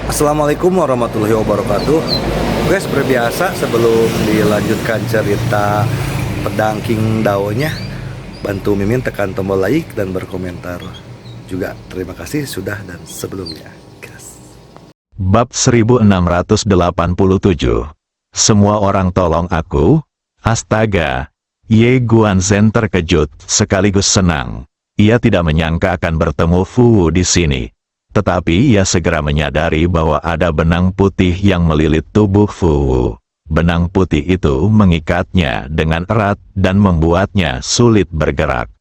Assalamualaikum warahmatullahi wabarakatuh. Oke, seperti biasa sebelum dilanjutkan cerita pedang King Dao-nya, bantu Mimin tekan tombol like dan berkomentar. Juga terima kasih sudah dan sebelumnya. Gas. Bab 1687. Semua orang tolong aku. Astaga. Ye Guanzhen terkejut sekaligus senang. Ia tidak menyangka akan bertemu Fu Wu di sini. Tetapi ia segera menyadari bahwa ada benang putih yang melilit tubuh Fu Wu. Benang putih itu mengikatnya dengan erat dan membuatnya sulit bergerak.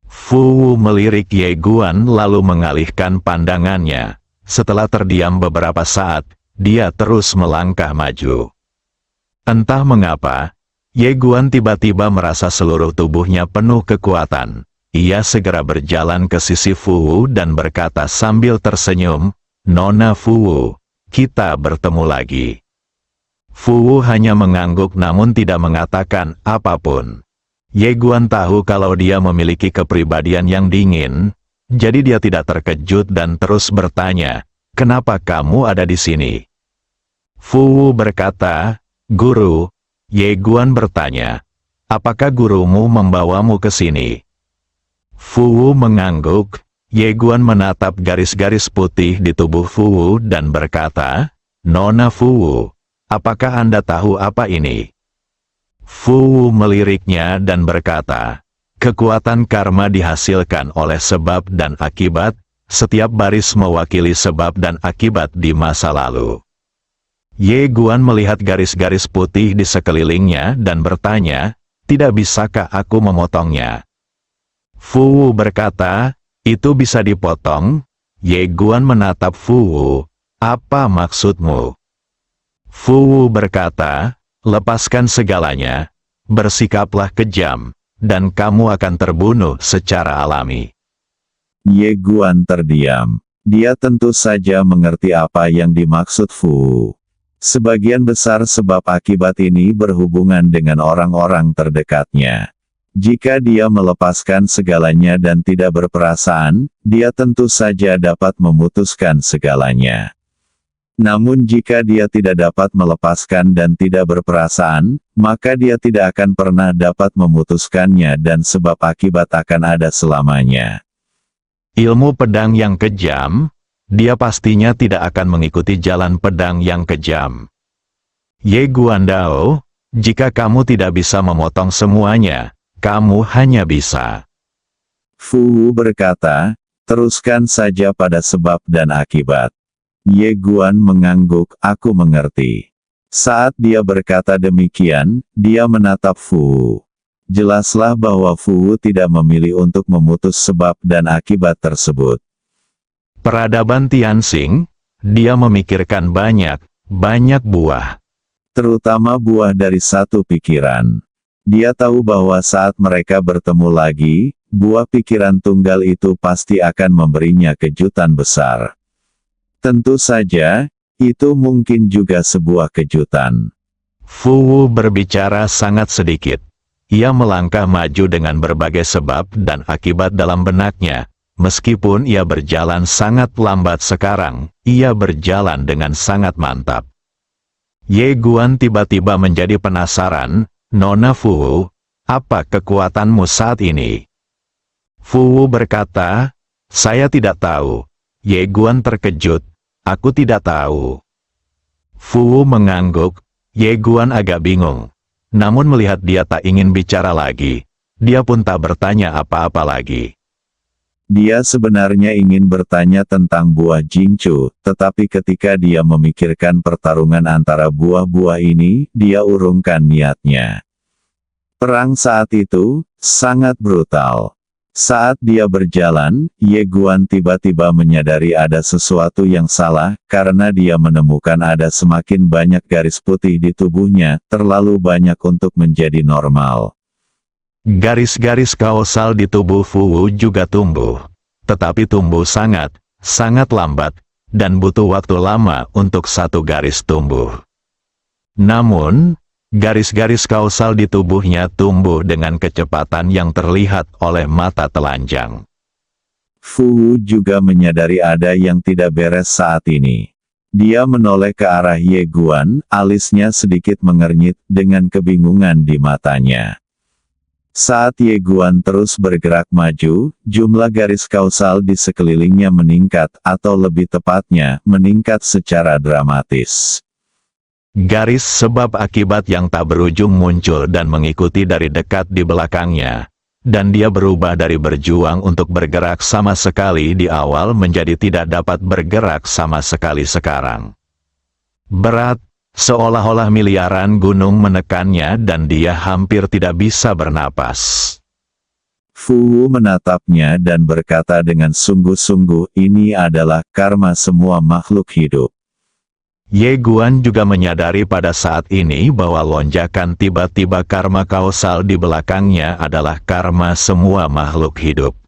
Fu Wu melirik Ye Guan lalu mengalihkan pandangannya. Setelah terdiam beberapa saat, dia terus melangkah maju. Entah mengapa, Ye Guan tiba-tiba merasa seluruh tubuhnya penuh kekuatan. Ia segera berjalan ke sisi Fu Wu dan berkata sambil tersenyum, "Nona Fu Wu, kita bertemu lagi." Fu Wu hanya mengangguk namun tidak mengatakan apapun. Ye Guan tahu kalau dia memiliki kepribadian yang dingin, jadi dia tidak terkejut dan terus bertanya, "Kenapa kamu ada di sini?" Fu Wu berkata, "Guru." Ye Guan bertanya, "Apakah gurumu membawamu ke sini?" Fu Wu mengangguk. Ye Guan menatap garis-garis putih di tubuh Fu Wu dan berkata, "Nona Fu Wu, apakah Anda tahu apa ini?" Fu Wu meliriknya dan berkata, "Kekuatan karma dihasilkan oleh sebab dan akibat, setiap baris mewakili sebab dan akibat di masa lalu." Ye Guan melihat garis-garis putih di sekelilingnya dan bertanya, "Tidak bisakah aku memotongnya?" Fu Wu berkata, "Itu bisa dipotong." Ye Guan menatap Fu Wu, "Apa maksudmu?" Fu Wu berkata, "Lepaskan segalanya, bersikaplah kejam, dan kamu akan terbunuh secara alami." Ye Guan terdiam. Dia tentu saja mengerti apa yang dimaksud Fu Wu. Sebagian besar sebab akibat ini berhubungan dengan orang-orang terdekatnya. Jika dia melepaskan segalanya dan tidak berperasaan, dia tentu saja dapat memutuskan segalanya. Namun jika dia tidak dapat melepaskan dan tidak berperasaan, maka dia tidak akan pernah dapat memutuskannya dan sebab akibat akan ada selamanya. Ilmu pedang yang kejam, dia pastinya tidak akan mengikuti jalan pedang yang kejam. Ye Guandao, jika kamu tidak bisa memotong semuanya, kamu hanya bisa. Fu Wu berkata, "Teruskan saja pada sebab dan akibat." Ye Guan mengangguk, "Aku mengerti." Saat dia berkata demikian, dia menatap Fu Wu. Jelaslah bahwa Fu Wu tidak memilih untuk memutus sebab dan akibat tersebut. Peradaban Tianxing, dia memikirkan banyak buah. Terutama buah dari satu pikiran. Dia tahu bahwa saat mereka bertemu lagi, buah pikiran tunggal itu pasti akan memberinya kejutan besar. Tentu saja, itu mungkin juga sebuah kejutan. Fu Wu berbicara sangat sedikit. Ia melangkah maju dengan berbagai sebab dan akibat dalam benaknya. Meskipun ia berjalan sangat lambat sekarang, ia berjalan dengan sangat mantap. Ye Guan tiba-tiba menjadi penasaran, "Nona Fu Wu, apa kekuatanmu saat ini?" Fu Wu berkata, "Saya tidak tahu." Ye Guan terkejut, "Aku tidak tahu." Fu Wu mengangguk. Ye Guan agak bingung. Namun melihat dia tak ingin bicara lagi, dia pun tak bertanya apa-apa lagi. Dia sebenarnya ingin bertanya tentang buah Jingcu, tetapi ketika dia memikirkan pertarungan antara buah-buah ini, dia urungkan niatnya. Perang saat itu sangat brutal. Saat dia berjalan, Ye Guan tiba-tiba menyadari ada sesuatu yang salah, karena dia menemukan ada semakin banyak garis putih di tubuhnya, terlalu banyak untuk menjadi normal. Garis-garis kausal di tubuh Fu Wu juga tumbuh. Tetapi tumbuh sangat lambat, dan butuh waktu lama untuk satu garis tumbuh. Namun, garis-garis kausal di tubuhnya tumbuh dengan kecepatan yang terlihat oleh mata telanjang. Fu Wu juga menyadari ada yang tidak beres saat ini. Dia menoleh ke arah Ye Guan, alisnya sedikit mengernyit dengan kebingungan di matanya. Saat Ye Guan terus bergerak maju, jumlah garis kausal di sekelilingnya meningkat, atau lebih tepatnya, meningkat secara dramatis. Garis sebab akibat yang tak berujung muncul dan mengikuti dari dekat di belakangnya. Dan dia berubah dari berjuang untuk bergerak sama sekali di awal menjadi tidak dapat bergerak sama sekali sekarang. Berat, seolah-olah miliaran gunung menekannya dan dia hampir tidak bisa bernapas. Fu menatapnya dan berkata dengan sungguh-sungguh, ini adalah karma semua makhluk hidup. Ye Guan juga menyadari pada saat ini bahwa lonjakan tiba-tiba karma kausal di belakangnya adalah karma semua makhluk hidup.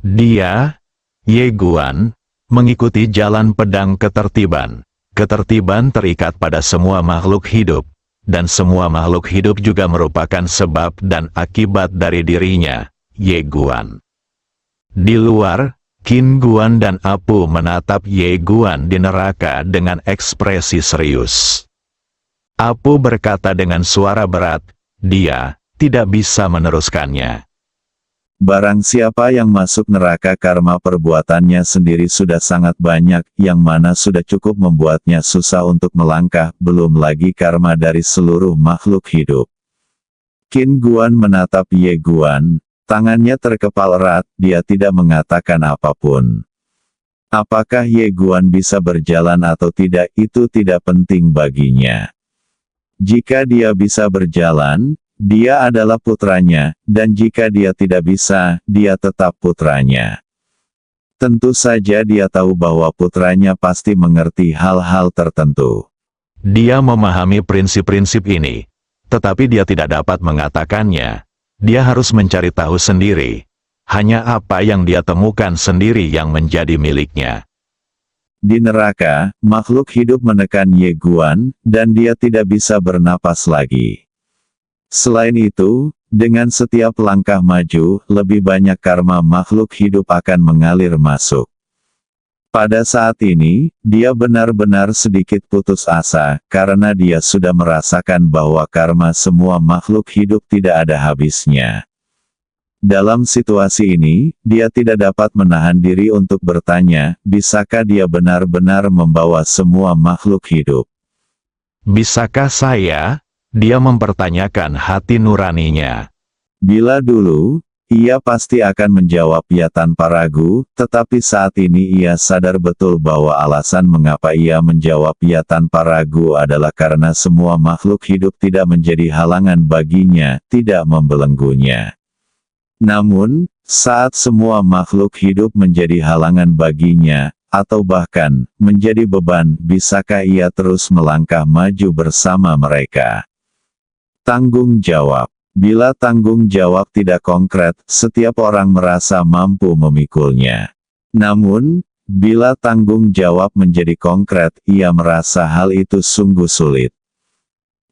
Dia, Ye Guan, mengikuti jalan pedang ketertiban. Ketertiban terikat pada semua makhluk hidup, dan semua makhluk hidup juga merupakan sebab dan akibat dari dirinya, Ye Guan. Di luar, Qin Guan dan Apu menatap Ye Guan di neraka dengan ekspresi serius. Apu berkata dengan suara berat, dia tidak bisa meneruskannya. Barang siapa yang masuk neraka karma perbuatannya sendiri sudah sangat banyak, yang mana sudah cukup membuatnya susah untuk melangkah, belum lagi karma dari seluruh makhluk hidup. Qin Guan menatap Ye Guan. Tangannya terkepal erat, dia tidak mengatakan apapun. Apakah Ye Guan bisa berjalan atau tidak, itu tidak penting baginya. Jika dia bisa berjalan, dia adalah putranya, dan jika dia tidak bisa, dia tetap putranya. Tentu saja dia tahu bahwa putranya pasti mengerti hal-hal tertentu. Dia memahami prinsip-prinsip ini, tetapi dia tidak dapat mengatakannya. Dia harus mencari tahu sendiri. Hanya apa yang dia temukan sendiri yang menjadi miliknya. Di neraka, makhluk hidup menekan Ye Guan, dan dia tidak bisa bernapas lagi. Selain itu, dengan setiap langkah maju, lebih banyak karma makhluk hidup akan mengalir masuk. Pada saat ini, dia benar-benar sedikit putus asa, karena dia sudah merasakan bahwa karma semua makhluk hidup tidak ada habisnya. Dalam situasi ini, dia tidak dapat menahan diri untuk bertanya, bisakah dia benar-benar membawa semua makhluk hidup? Bisakah saya? Dia mempertanyakan hati nuraninya. Bila dulu, ia pasti akan menjawab ya tanpa ragu, tetapi saat ini ia sadar betul bahwa alasan mengapa ia menjawab ya tanpa ragu adalah karena semua makhluk hidup tidak menjadi halangan baginya, tidak membelenggunya. Namun, saat semua makhluk hidup menjadi halangan baginya, atau bahkan menjadi beban, bisakah ia terus melangkah maju bersama mereka? Tanggung jawab. Bila tanggung jawab tidak konkret, setiap orang merasa mampu memikulnya. Namun, bila tanggung jawab menjadi konkret, ia merasa hal itu sungguh sulit.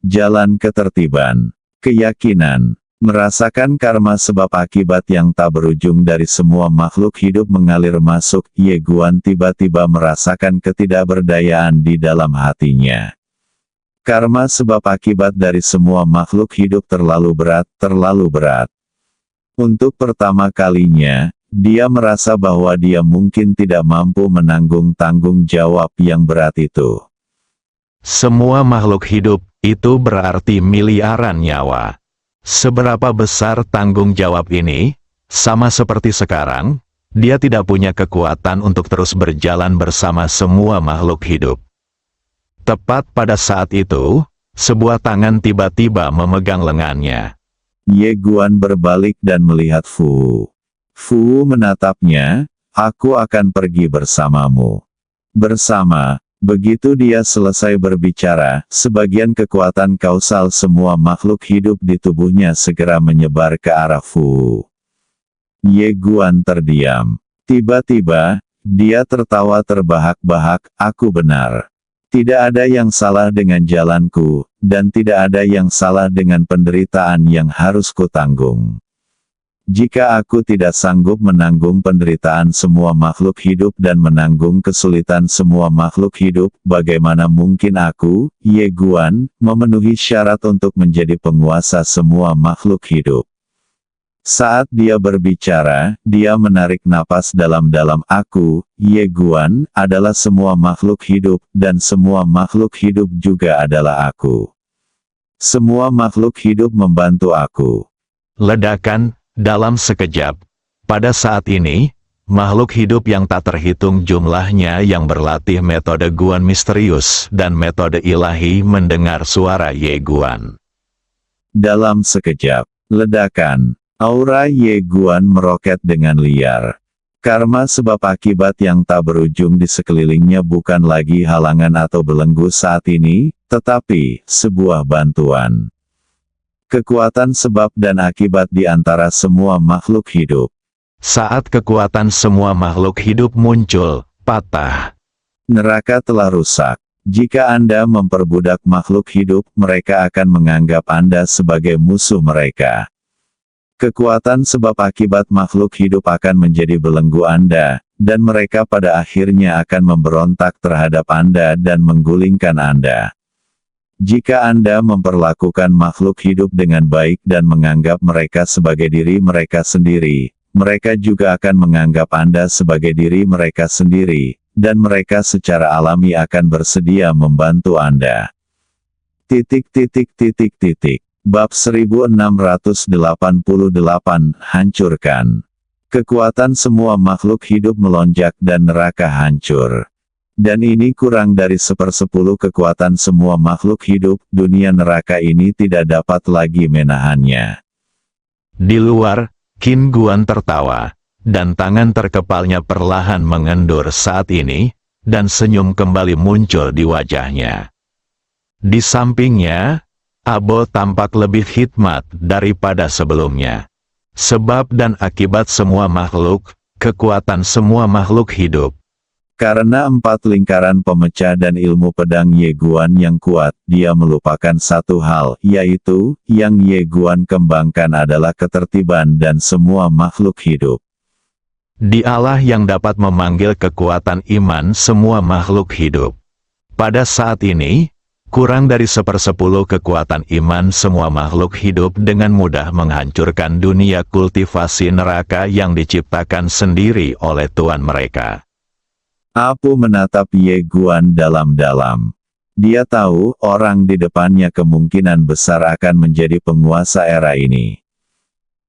Jalan ketertiban, keyakinan, merasakan karma sebab akibat yang tak berujung dari semua makhluk hidup mengalir masuk, Ye Guan tiba-tiba merasakan ketidakberdayaan di dalam hatinya. Karma sebab akibat dari semua makhluk hidup terlalu berat, terlalu berat. Untuk pertama kalinya, dia merasa bahwa dia mungkin tidak mampu menanggung tanggung jawab yang berat itu. Semua makhluk hidup, itu berarti miliaran nyawa. Seberapa besar tanggung jawab ini? Sama seperti sekarang, dia tidak punya kekuatan untuk terus berjalan bersama semua makhluk hidup. Tepat pada saat itu, sebuah tangan tiba-tiba memegang lengannya. Ye Guan berbalik dan melihat Fu. Fu menatapnya, aku akan pergi bersamamu. Bersama, begitu dia selesai berbicara, sebagian kekuatan kausal semua makhluk hidup di tubuhnya segera menyebar ke arah Fu. Ye Guan terdiam. Tiba-tiba, dia tertawa terbahak-bahak, aku benar. Tidak ada yang salah dengan jalanku, dan tidak ada yang salah dengan penderitaan yang harus kutanggung. Jika aku tidak sanggup menanggung penderitaan semua makhluk hidup dan menanggung kesulitan semua makhluk hidup, bagaimana mungkin aku, Ye Guan, memenuhi syarat untuk menjadi penguasa semua makhluk hidup? Saat dia berbicara, dia menarik napas dalam-dalam. Aku, Ye Guan, adalah semua makhluk hidup, dan semua makhluk hidup juga adalah aku. Semua makhluk hidup membantu aku. Ledakan, dalam sekejap. Pada saat ini, makhluk hidup yang tak terhitung jumlahnya yang berlatih metode Guan misterius dan metode ilahi mendengar suara Ye Guan. Dalam sekejap, ledakan, aura Ye Guan meroket dengan liar. Karma sebab akibat yang tak berujung di sekelilingnya bukan lagi halangan atau belenggu saat ini, tetapi sebuah bantuan. Kekuatan sebab dan akibat di antara semua makhluk hidup. Saat kekuatan semua makhluk hidup muncul, patah. Neraka telah rusak. Jika Anda memperbudak makhluk hidup, mereka akan menganggap Anda sebagai musuh mereka. Kekuatan sebab akibat makhluk hidup akan menjadi belenggu Anda, dan mereka pada akhirnya akan memberontak terhadap Anda dan menggulingkan Anda. Jika Anda memperlakukan makhluk hidup dengan baik dan menganggap mereka sebagai diri mereka sendiri, mereka juga akan menganggap Anda sebagai diri mereka sendiri, dan mereka secara alami akan bersedia membantu Anda. Bab 1688, hancurkan. Kekuatan semua makhluk hidup melonjak dan neraka hancur. Dan ini kurang dari 1/10 kekuatan semua makhluk hidup, dunia neraka ini tidak dapat lagi menahannya. Di luar, Qin Guan tertawa, dan tangan terkepalnya perlahan mengendur saat ini, dan senyum kembali muncul di wajahnya. Di sampingnya, Abo tampak lebih hikmat daripada sebelumnya. Sebab dan akibat semua makhluk, kekuatan semua makhluk hidup. Karena 4 lingkaran pemecah dan ilmu pedang Ye Guan yang kuat, dia melupakan satu hal, yaitu, yang Ye Guan kembangkan adalah ketertiban dan semua makhluk hidup. Dialah yang dapat memanggil kekuatan iman semua makhluk hidup. Pada saat ini, kurang dari 1/10 kekuatan iman semua makhluk hidup dengan mudah menghancurkan dunia kultivasi neraka yang diciptakan sendiri oleh Tuan mereka. Apu menatap Ye Guan dalam-dalam. Dia tahu, orang di depannya kemungkinan besar akan menjadi penguasa era ini.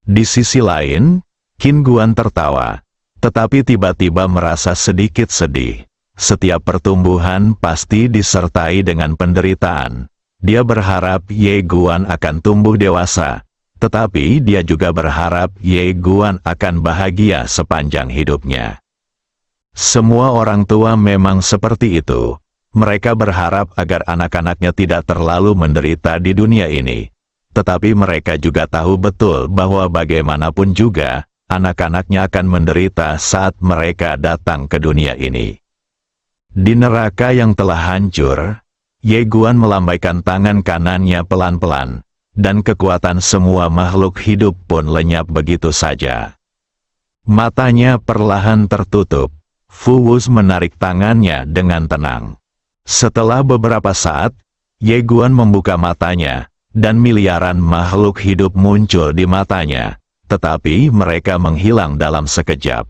Di sisi lain, Qin Guan tertawa, tetapi tiba-tiba merasa sedikit sedih. Setiap pertumbuhan pasti disertai dengan penderitaan. Dia berharap Ye Guan akan tumbuh dewasa, tetapi dia juga berharap Ye Guan akan bahagia sepanjang hidupnya. Semua orang tua memang seperti itu. Mereka berharap agar anak-anaknya tidak terlalu menderita di dunia ini. Tetapi mereka juga tahu betul bahwa bagaimanapun juga, anak-anaknya akan menderita saat mereka datang ke dunia ini. Di neraka yang telah hancur, Ye Guan melambaikan tangan kanannya pelan-pelan, dan kekuatan semua makhluk hidup pun lenyap begitu saja. Matanya perlahan tertutup. Fu Wuz menarik tangannya dengan tenang. Setelah beberapa saat, Ye Guan membuka matanya, dan miliaran makhluk hidup muncul di matanya, tetapi mereka menghilang dalam sekejap.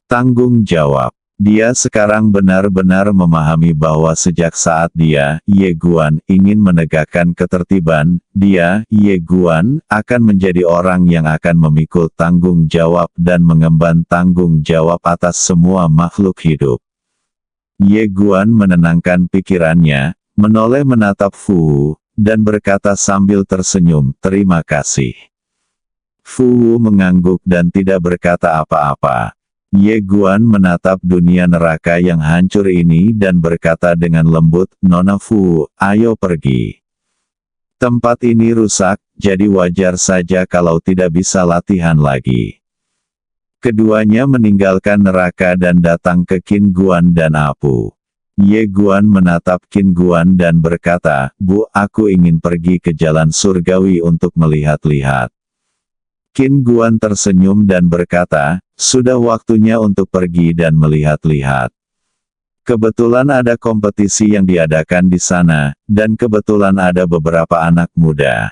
Tanggung jawab. Dia sekarang benar-benar memahami bahwa sejak saat dia, Ye Guan, ingin menegakkan ketertiban, dia, Ye Guan, akan menjadi orang yang akan memikul tanggung jawab dan mengemban tanggung jawab atas semua makhluk hidup. Ye Guan menenangkan pikirannya, menoleh menatap Fu, dan berkata sambil tersenyum, "Terima kasih." Fu mengangguk dan tidak berkata apa-apa. Ye Guan menatap dunia neraka yang hancur ini dan berkata dengan lembut, "Nona Fu, ayo pergi. Tempat ini rusak, jadi wajar saja kalau tidak bisa latihan lagi." Keduanya meninggalkan neraka dan datang ke Qin Guan dan Apu. Ye Guan menatap Qin Guan dan berkata, "Bu, aku ingin pergi ke jalan surgawi untuk melihat-lihat." Qin Guan tersenyum dan berkata, sudah waktunya untuk pergi dan melihat-lihat. Kebetulan ada kompetisi yang diadakan di sana, dan kebetulan ada beberapa anak muda.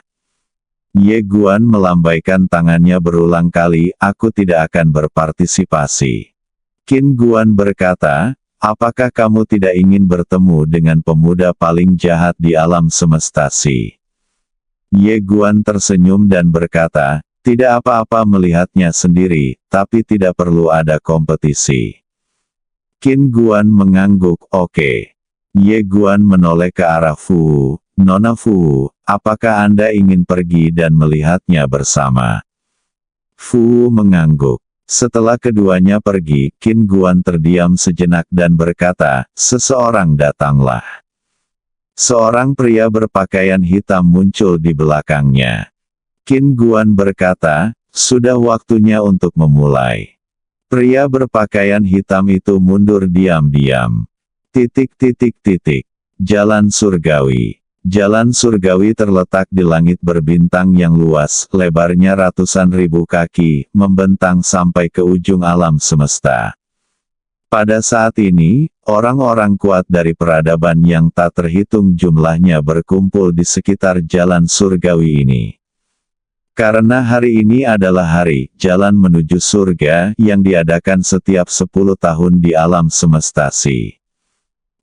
Ye Guan melambaikan tangannya berulang kali, aku tidak akan berpartisipasi. Qin Guan berkata, apakah kamu tidak ingin bertemu dengan pemuda paling jahat di alam semesta Si? Ye Guan tersenyum dan berkata, tidak apa-apa melihatnya sendiri, tapi tidak perlu ada kompetisi. Qin Guan mengangguk, oke. Ye Guan menoleh ke arah Fu, Nona Fu, apakah Anda ingin pergi dan melihatnya bersama? Fu mengangguk. Setelah keduanya pergi, Qin Guan terdiam sejenak dan berkata, seseorang datanglah. Seorang pria berpakaian hitam muncul di belakangnya. Qin Guan berkata, sudah waktunya untuk memulai. Pria berpakaian hitam itu mundur diam-diam. Jalan surgawi. Jalan surgawi terletak di langit berbintang yang luas, lebarnya ratusan ribu kaki, membentang sampai ke ujung alam semesta. Pada saat ini, orang-orang kuat dari peradaban yang tak terhitung jumlahnya berkumpul di sekitar jalan surgawi ini. Karena hari ini adalah hari jalan menuju surga yang diadakan setiap 10 tahun di alam semesta Si.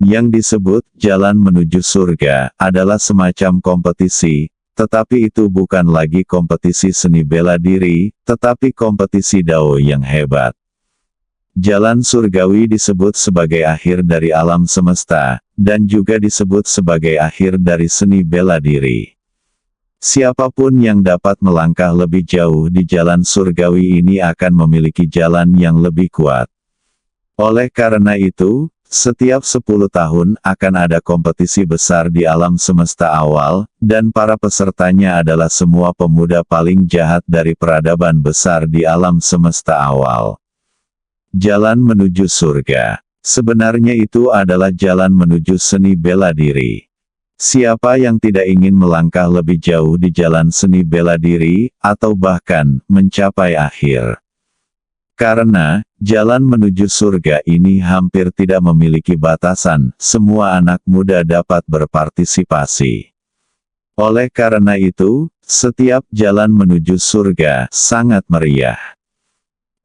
Yang disebut jalan menuju surga adalah semacam kompetisi, tetapi itu bukan lagi kompetisi seni bela diri, tetapi kompetisi Dao yang hebat. Jalan surgawi disebut sebagai akhir dari alam semesta, dan juga disebut sebagai akhir dari seni bela diri. Siapapun yang dapat melangkah lebih jauh di jalan surgawi ini akan memiliki jalan yang lebih kuat. Oleh karena itu, setiap 10 tahun akan ada kompetisi besar di alam semesta awal, dan para pesertanya adalah semua pemuda paling jahat dari peradaban besar di alam semesta awal. Jalan menuju surga. Sebenarnya itu adalah jalan menuju seni bela diri. Siapa yang tidak ingin melangkah lebih jauh di jalan seni bela diri, atau bahkan mencapai akhir? Karena jalan menuju surga ini hampir tidak memiliki batasan, semua anak muda dapat berpartisipasi. Oleh karena itu, setiap jalan menuju surga sangat meriah.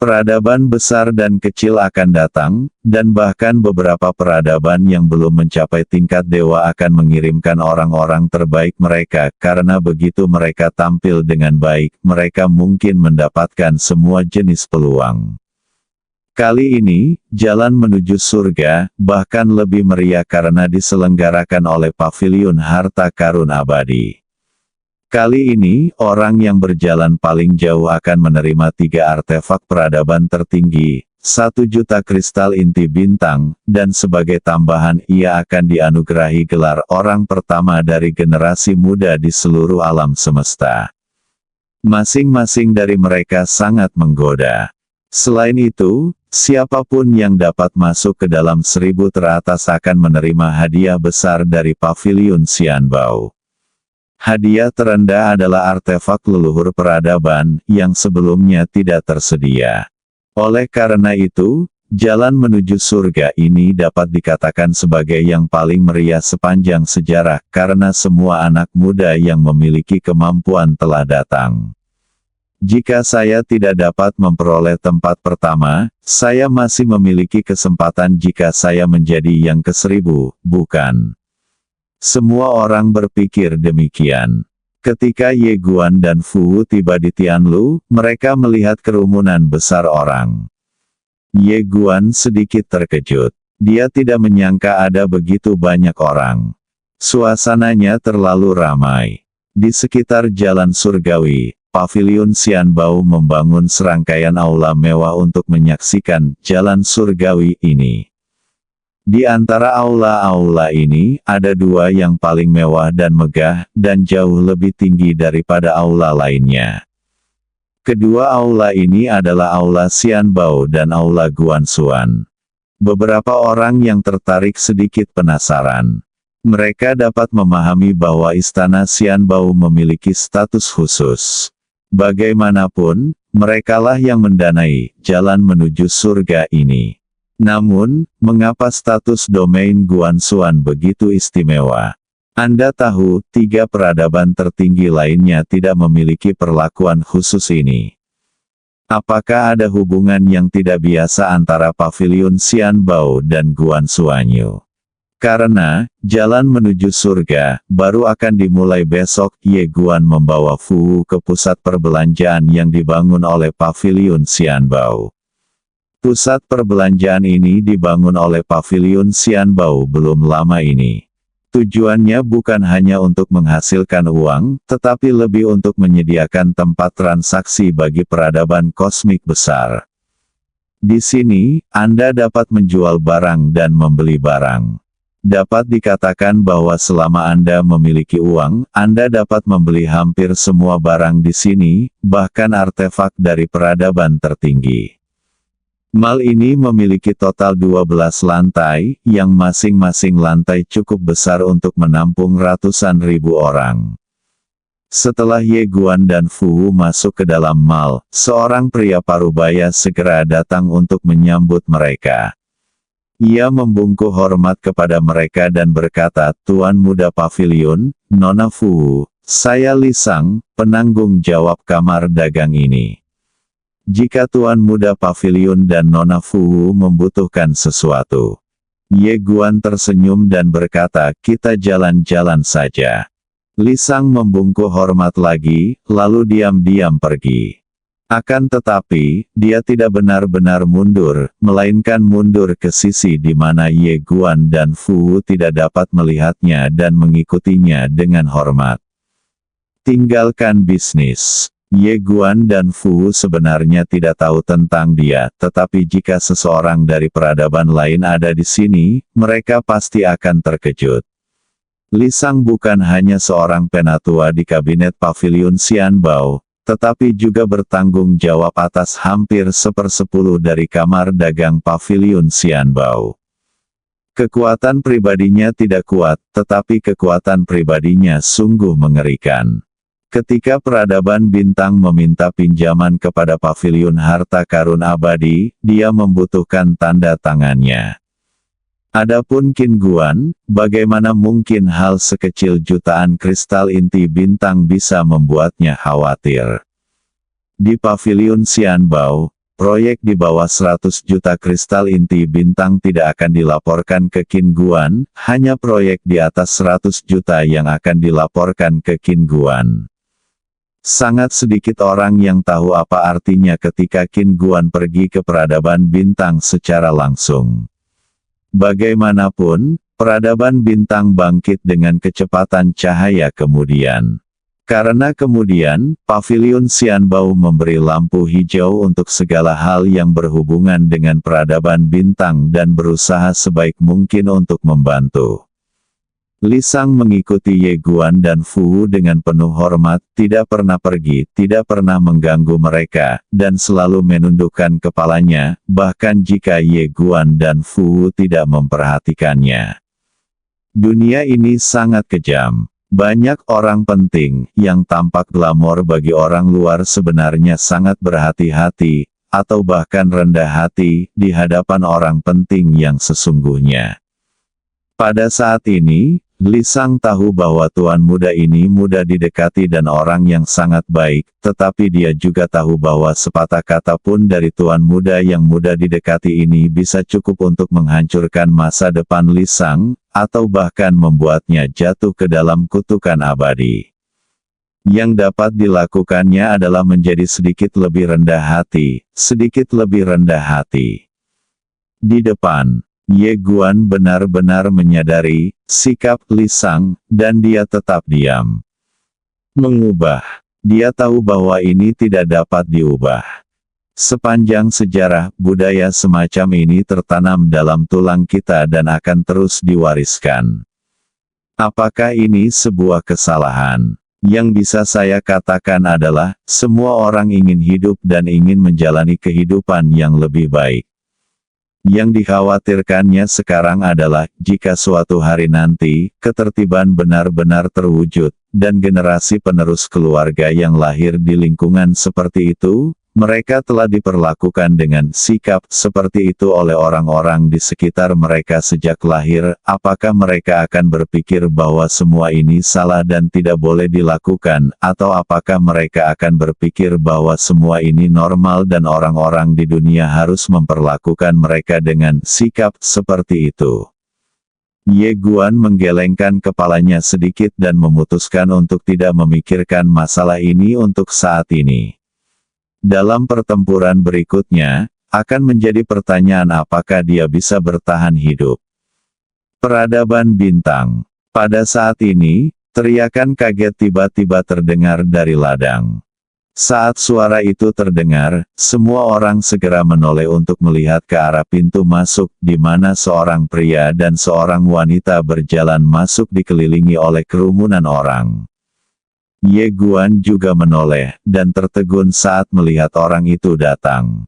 Peradaban besar dan kecil akan datang, dan bahkan beberapa peradaban yang belum mencapai tingkat dewa akan mengirimkan orang-orang terbaik mereka, karena begitu mereka tampil dengan baik, mereka mungkin mendapatkan semua jenis peluang. Kali ini, jalan menuju surga, bahkan lebih meriah karena diselenggarakan oleh Paviliun Harta Karun Abadi. Kali ini, orang yang berjalan paling jauh akan menerima 3 artefak peradaban tertinggi, 1 juta kristal inti bintang, dan sebagai tambahan ia akan dianugerahi gelar orang pertama dari generasi muda di seluruh alam semesta. Masing-masing dari mereka sangat menggoda. Selain itu, siapapun yang dapat masuk ke dalam 1000 teratas akan menerima hadiah besar dari Paviliun Xianbao. Hadiah terendah adalah artefak leluhur peradaban, yang sebelumnya tidak tersedia. Oleh karena itu, jalan menuju surga ini dapat dikatakan sebagai yang paling meriah sepanjang sejarah, karena semua anak muda yang memiliki kemampuan telah datang. Jika saya tidak dapat memperoleh tempat pertama, saya masih memiliki kesempatan jika saya menjadi yang ke-1000, bukan? Semua orang berpikir demikian. Ketika Ye Guan dan Fu tiba di Tianlu, mereka melihat kerumunan besar orang. Ye Guan sedikit terkejut. Dia tidak menyangka ada begitu banyak orang. Suasananya terlalu ramai. Di sekitar jalan surgawi, Paviliun Xianbao membangun serangkaian aula mewah untuk menyaksikan jalan surgawi ini. Di antara aula-aula ini, ada 2 yang paling mewah dan megah, dan jauh lebih tinggi daripada aula lainnya. Kedua aula ini adalah aula Xianbao dan aula Guanxuan. Beberapa orang yang tertarik sedikit penasaran. Mereka dapat memahami bahwa istana Xianbao memiliki status khusus. Bagaimanapun, merekalah yang mendanai jalan menuju surga ini. Namun, mengapa status domain Guanxuan begitu istimewa? Anda tahu, 3 peradaban tertinggi lainnya tidak memiliki perlakuan khusus ini. Apakah ada hubungan yang tidak biasa antara paviliun Xianbao dan Guanxuanyu? Karena, jalan menuju surga, baru akan dimulai besok. Ye Guan membawa Fu ke pusat perbelanjaan yang dibangun oleh paviliun Xianbao. Pusat perbelanjaan ini dibangun oleh paviliun Xianbao belum lama ini. Tujuannya bukan hanya untuk menghasilkan uang, tetapi lebih untuk menyediakan tempat transaksi bagi peradaban kosmik besar. Di sini, Anda dapat menjual barang dan membeli barang. Dapat dikatakan bahwa selama Anda memiliki uang, Anda dapat membeli hampir semua barang di sini, bahkan artefak dari peradaban tertinggi. Mall ini memiliki total 12 lantai, yang masing-masing lantai cukup besar untuk menampung ratusan ribu orang. Setelah Ye Guan dan Fu masuk ke dalam mall, seorang pria parubaya segera datang untuk menyambut mereka. Ia membungkuk hormat kepada mereka dan berkata, "Tuan muda paviliun, Nona Fu, saya Li Sang, penanggung jawab kamar dagang ini. Jika Tuan muda paviliun dan Nona Fu membutuhkan sesuatu." Ye Guan tersenyum dan berkata, "Kita jalan-jalan saja." Li Sang membungkuk hormat lagi, lalu diam-diam pergi. Akan tetapi, dia tidak benar-benar mundur, melainkan mundur ke sisi di mana Ye Guan dan Fu tidak dapat melihatnya dan mengikutinya dengan hormat. Tinggalkan bisnis. Ye Guan dan Fu sebenarnya tidak tahu tentang dia, tetapi jika seseorang dari peradaban lain ada di sini, mereka pasti akan terkejut. Li Sang bukan hanya seorang penatua di kabinet paviliun Xianbao, tetapi juga bertanggung jawab atas hampir 1/10 dari kamar dagang paviliun Xianbao. Kekuatan pribadinya tidak kuat, tetapi kekuatan pribadinya sungguh mengerikan. Ketika peradaban bintang meminta pinjaman kepada paviliun harta karun abadi, dia membutuhkan tanda tangannya. Adapun Qin Guan, bagaimana mungkin hal sekecil jutaan kristal inti bintang bisa membuatnya khawatir? Di paviliun Xianbao, proyek di bawah 100 juta kristal inti bintang tidak akan dilaporkan ke Qin Guan, hanya proyek di atas 100 juta yang akan dilaporkan ke Qin Guan. Sangat sedikit orang yang tahu apa artinya ketika Qin Guan pergi ke peradaban bintang secara langsung. Bagaimanapun, peradaban bintang bangkit dengan kecepatan cahaya kemudian. Karena kemudian, paviliun Xianbao memberi lampu hijau untuk segala hal yang berhubungan dengan peradaban bintang dan berusaha sebaik mungkin untuk membantu. Li Sang mengikuti Ye Guan dan Fu dengan penuh hormat, tidak pernah pergi, tidak pernah mengganggu mereka, dan selalu menundukkan kepalanya, bahkan jika Ye Guan dan Fu tidak memperhatikannya. Dunia ini sangat kejam. Banyak orang penting, yang tampak glamor bagi orang luar sebenarnya sangat berhati-hati, atau bahkan rendah hati, di hadapan orang penting yang sesungguhnya. Pada saat ini, Li Sang tahu bahwa tuan muda ini mudah didekati dan orang yang sangat baik, tetapi dia juga tahu bahwa sepatah kata pun dari tuan muda yang mudah didekati ini bisa cukup untuk menghancurkan masa depan Li Sang, atau bahkan membuatnya jatuh ke dalam kutukan abadi. Yang dapat dilakukannya adalah menjadi sedikit lebih rendah hati, sedikit lebih rendah hati. Di depan, Ye Guan benar-benar menyadari sikap Li Sang, dan dia tetap diam. Mengubah. Dia tahu bahwa ini tidak dapat diubah. Sepanjang sejarah, budaya semacam ini tertanam dalam tulang kita dan akan terus diwariskan. Apakah ini sebuah kesalahan? Yang bisa saya katakan adalah, semua orang ingin hidup dan ingin menjalani kehidupan yang lebih baik. Yang dikhawatirkannya sekarang adalah, jika suatu hari nanti, ketertiban benar-benar terwujud, dan generasi penerus keluarga yang lahir di lingkungan seperti itu, mereka telah diperlakukan dengan sikap seperti itu oleh orang-orang di sekitar mereka sejak lahir, apakah mereka akan berpikir bahwa semua ini salah dan tidak boleh dilakukan, atau apakah mereka akan berpikir bahwa semua ini normal dan orang-orang di dunia harus memperlakukan mereka dengan sikap seperti itu? Ye Guan menggelengkan kepalanya sedikit dan memutuskan untuk tidak memikirkan masalah ini untuk saat ini. Dalam pertempuran berikutnya, akan menjadi pertanyaan apakah dia bisa bertahan hidup. Peradaban bintang. Pada saat ini, teriakan kaget tiba-tiba terdengar dari ladang. Saat suara itu terdengar, semua orang segera menoleh untuk melihat ke arah pintu masuk, di mana seorang pria dan seorang wanita berjalan masuk dikelilingi oleh kerumunan orang. Ye Guan juga menoleh, dan tertegun saat melihat orang itu datang.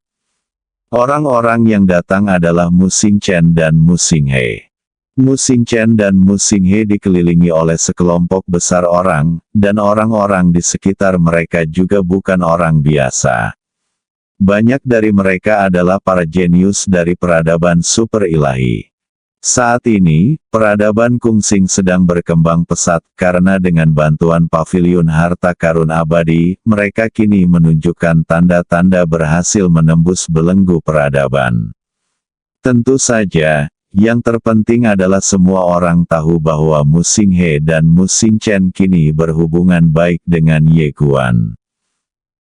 Orang-orang yang datang adalah Mu Xingchen dan Mu Xinghe. Mu Xingchen dan Mu Xinghe dikelilingi oleh sekelompok besar orang, dan orang-orang di sekitar mereka juga bukan orang biasa. Banyak dari mereka adalah para jenius dari peradaban super ilahi. Saat ini, peradaban Kungsing sedang berkembang pesat, karena dengan bantuan pavilion harta karun abadi, mereka kini menunjukkan tanda-tanda berhasil menembus belenggu peradaban. Tentu saja, yang terpenting adalah semua orang tahu bahwa Mu Xinghe dan Mu Xingchen kini berhubungan baik dengan Ye Guan.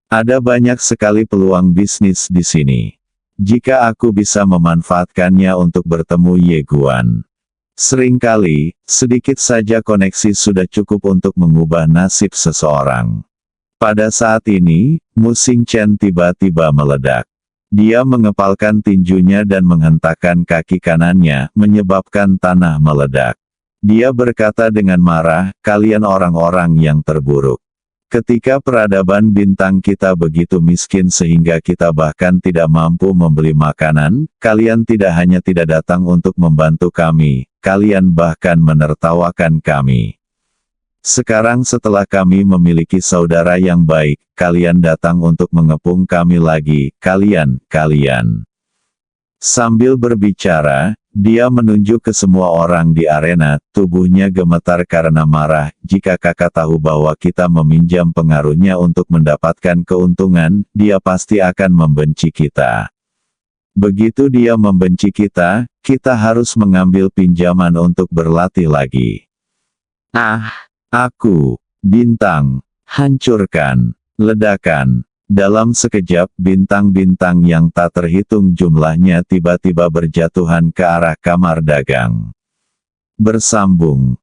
Ada banyak sekali peluang bisnis di sini. Jika aku bisa memanfaatkannya untuk bertemu Ye Guan. Seringkali, sedikit saja koneksi sudah cukup untuk mengubah nasib seseorang. Pada saat ini, Mu Xingchen tiba-tiba meledak. Dia mengepalkan tinjunya dan menghentakkan kaki kanannya, menyebabkan tanah meledak. Dia berkata dengan marah, "Kalian orang-orang yang terburuk. Ketika peradaban bintang kita begitu miskin sehingga kita bahkan tidak mampu membeli makanan, kalian tidak hanya tidak datang untuk membantu kami, kalian bahkan menertawakan kami. Sekarang setelah kami memiliki saudara yang baik, kalian datang untuk mengepung kami lagi, kalian. Sambil berbicara, dia menunjuk ke semua orang di arena, tubuhnya gemetar karena marah. Jika kakak tahu bahwa kita meminjam pengaruhnya untuk mendapatkan keuntungan, dia pasti akan membenci kita. Begitu dia membenci kita, kita harus mengambil pinjaman untuk berlatih lagi. Aku, bintang, hancurkan, ledakan. Dalam sekejap bintang-bintang yang tak terhitung jumlahnya tiba-tiba berjatuhan ke arah kamar dagang. Bersambung.